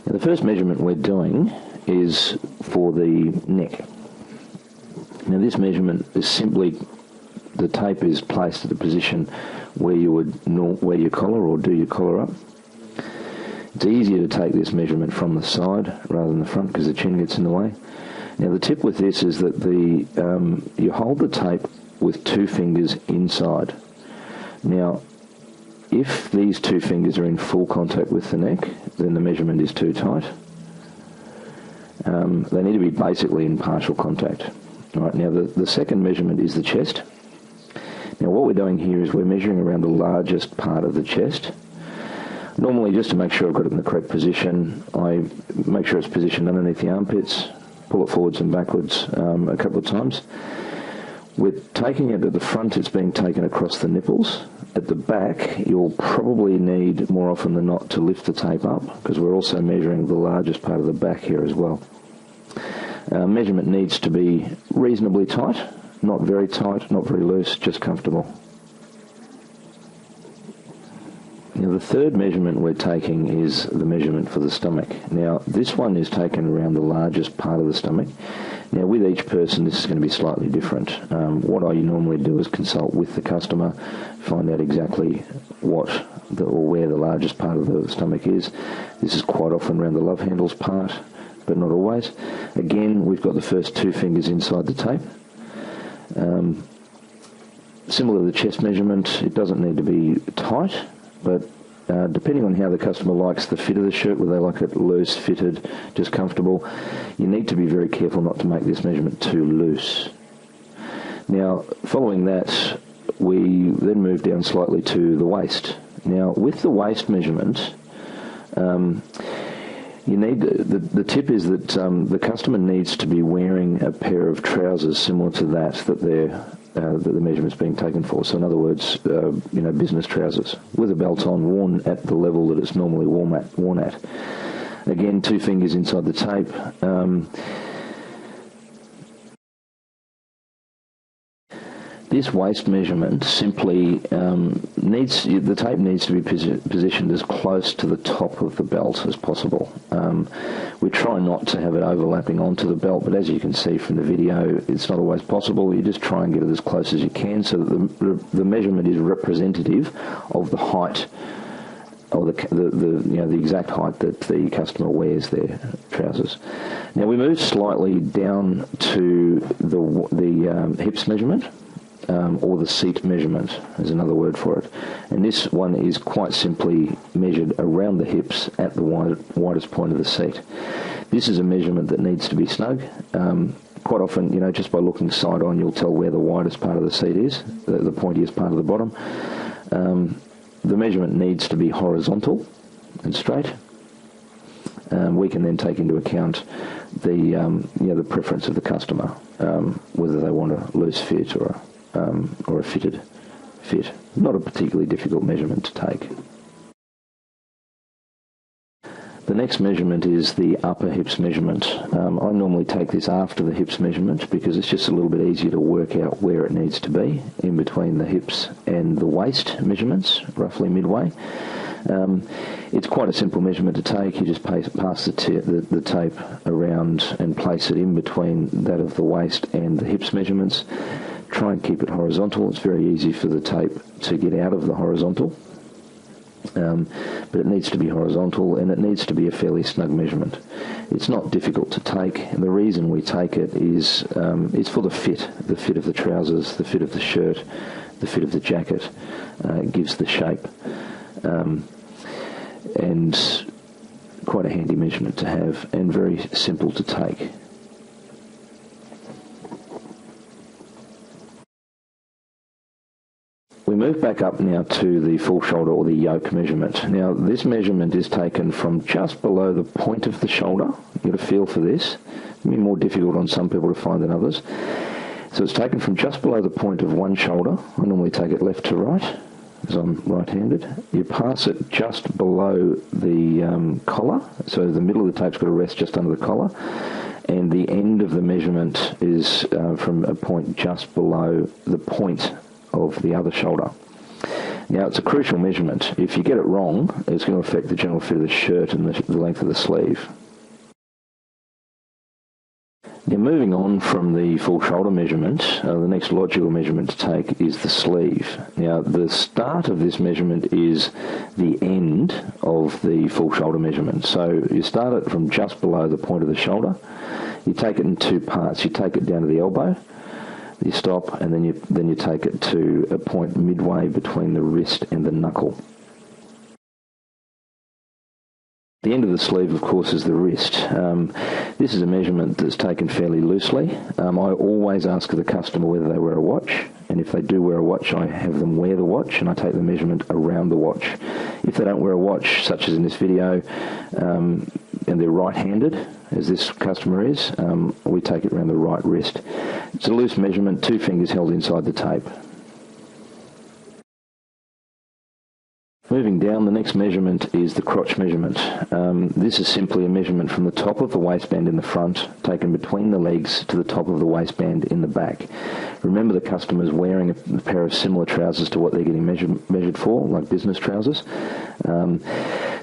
Now, the first measurement we're doing is for the neck. Now this measurement is simply, the tape is placed at a position where you would wear your collar or do your collar up. It's easier to take this measurement from the side rather than the front because the chin gets in the way. Now the tip with this is that you hold the tape with 2 fingers inside. Now if these 2 fingers are in full contact with the neck, then the measurement is too tight. They need to be basically in partial contact. All right, now the second measurement is the chest. Now what we're doing here is we're measuring around the largest part of the chest. Normally, just to make sure I've got it in the correct position, I make sure it's positioned underneath the armpits, pull it forwards and backwards a couple of times. We're taking it at the front, it's being taken across the nipples. At the back, you'll probably need, more often than not, to lift the tape up, because we're also measuring the largest part of the back here as well. Measurement needs to be reasonably tight, not very tight, not very loose, just comfortable. Now the third measurement we're taking is the measurement for the stomach. Now this one is taken around the largest part of the stomach. Now with each person this is going to be slightly different. What I normally do is consult with the customer, find out exactly what or where the largest part of the stomach is. This is quite often around the love handles part, but not always. Again, we've got the first 2 fingers inside the tape. Similar to the chest measurement, it doesn't need to be tight, but depending on how the customer likes the fit of the shirt, whether they like it loose, fitted, just comfortable, you need to be very careful not to make this measurement too loose. Now, following that, we then move down slightly to the waist. Now, with the waist measurement, you need the tip is that the customer needs to be wearing a pair of trousers similar to that the measurement's being taken for. So in other words, business trousers with a belt on, worn at the level that it's normally worn at. Again, 2 fingers inside the tape. This waist measurement simply the tape needs to be positioned as close to the top of the belt as possible. We try not to have it overlapping onto the belt, but as you can see from the video, it's not always possible. You just try and get it as close as you can so that the measurement is representative of the height, or the exact height that the customer wears their trousers. Now we move slightly down to the hips measurement. Or the seat measurement is another word for it. And this one is quite simply measured around the hips at the widest point of the seat. This is a measurement that needs to be snug. Quite often, just by looking side on, you'll tell where the widest part of the seat is, the pointiest part of the bottom. The measurement needs to be horizontal and straight. We can then take into account the preference of the customer, whether they want a loose fit or a fitted fit. Not a particularly difficult measurement to take. The next measurement is the upper hips measurement. I normally take this after the hips measurement because it's just a little bit easier to work out where it needs to be in between the hips and the waist measurements, roughly midway. It's quite a simple measurement to take. You just pass the tape around and place it in between that of the waist and the hips measurements. Try and keep it horizontal. It's very easy for the tape to get out of the horizontal, but it needs to be horizontal and it needs to be a fairly snug measurement. It's not difficult to take, and the reason we take it is it's for the fit of the trousers, the fit of the shirt, the fit of the jacket. It gives the shape, and quite a handy measurement to have and very simple to take. We move back up now to the full shoulder or the yoke measurement. Now this measurement is taken from just below the point of the shoulder. You get a feel for this. It can be more difficult on some people to find than others. So it's taken from just below the point of one shoulder. I normally take it left to right, as I'm right-handed. You pass it just below the collar, so the middle of the tape's got to rest just under the collar, and the end of the measurement is from a point just below the point of the other shoulder. Now, it's a crucial measurement. If you get it wrong, it's going to affect the general fit of the shirt and the length of the sleeve. Now, moving on from the full shoulder measurement, the next logical measurement to take is the sleeve. Now, the start of this measurement is the end of the full shoulder measurement. So you start it from just below the point of the shoulder. You take it in two parts. You take it down to the elbow, you stop, and then you take it to a point midway between the wrist and the knuckle. The end of the sleeve, of course, is the wrist. This is a measurement that's taken fairly loosely. I always ask the customer whether they wear a watch, and if they do wear a watch, I have them wear the watch, and I take the measurement around the watch. If they don't wear a watch, such as in this video, and they're right-handed, as this customer is, we take it around the right wrist. It's a loose measurement, 2 fingers held inside the tape. Moving down, the next measurement is the crotch measurement. This is simply a measurement from the top of the waistband in the front, taken between the legs to the top of the waistband in the back. Remember, the customer's wearing a pair of similar trousers to what they're getting measured for, like business trousers.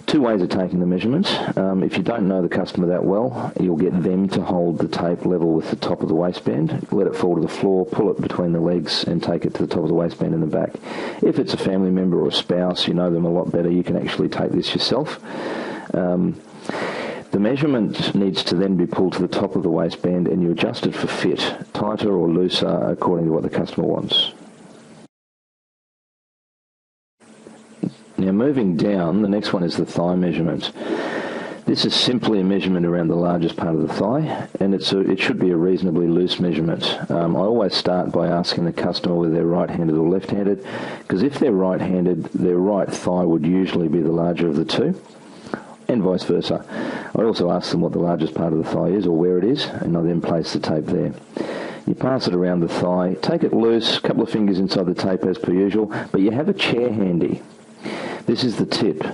2 ways of taking the measurement. If you don't know the customer that well, you'll get them to hold the tape level with the top of the waistband, let it fall to the floor, pull it between the legs and take it to the top of the waistband in the back. If it's a family member or a spouse, you know them a lot better, you can actually take this yourself. The measurement needs to then be pulled to the top of the waistband and you adjust it for fit, tighter or looser according to what the customer wants. Now, moving down, the next one is the thigh measurement. This is simply a measurement around the largest part of the thigh, and it should be a reasonably loose measurement. I always start by asking the customer whether they're right-handed or left-handed, because if they're right-handed, their right thigh would usually be the larger of the two, and vice versa. I also ask them what the largest part of the thigh is or where it is, and I then place the tape there. You pass it around the thigh, take it loose, a couple of fingers inside the tape as per usual, but you have a chair handy. This is the tip.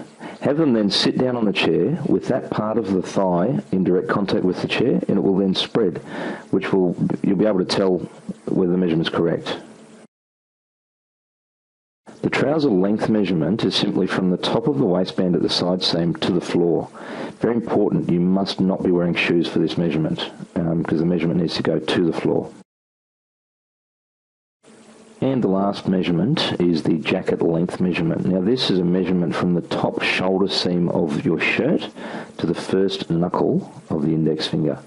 Have them then sit down on the chair with that part of the thigh in direct contact with the chair, and it will then spread, which you'll be able to tell whether the measurement's correct. The trouser length measurement is simply from the top of the waistband at the side seam to the floor. Very important, you must not be wearing shoes for this measurement, because the measurement needs to go to the floor. And the last measurement is the jacket length measurement. Now, this is a measurement from the top shoulder seam of your shirt to the first knuckle of the index finger.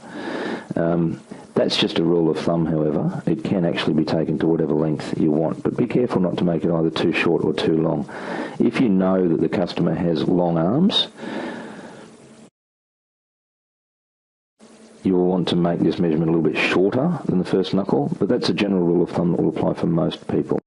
That's just a rule of thumb, however. It can actually be taken to whatever length you want, but be careful not to make it either too short or too long. If you know that the customer has long arms, you will want to make this measurement a little bit shorter than the first knuckle, but that's a general rule of thumb that will apply for most people.